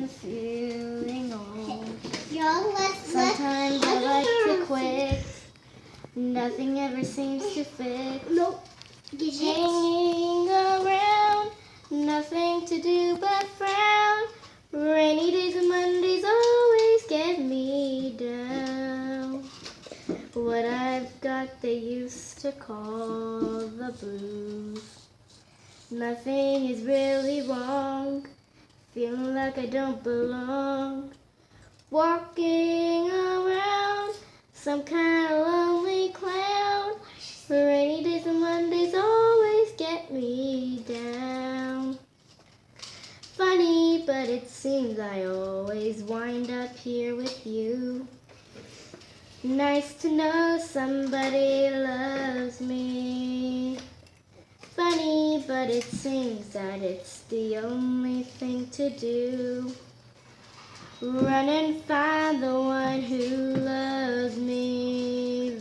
I'm feeling old. Sometimes I like to quit. Nothing ever seems to fit. Nope. Hanging around, nothing to do but frown. Rainy days and Mondays always get me down. What I've got they used to call the blues. Nothing is really wrong, feeling like I don't belong. Walking around, some kind of lonely clown. Rainy days and Mondays always get me down. Funny, but it seems I always wind up here with you. Nice to know somebody loves me. Funny, but it seems that it's the only thing to do. Run and find the one who loves me.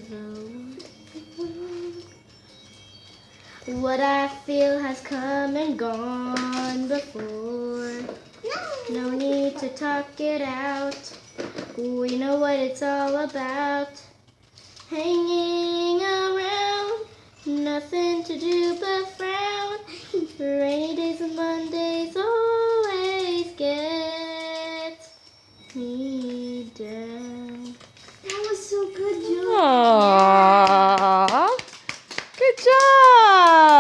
What I feel has come and gone before. No need to talk it out. We know what it's all about. Hanging around, nothing to do but frown. Rainy days and Mondays,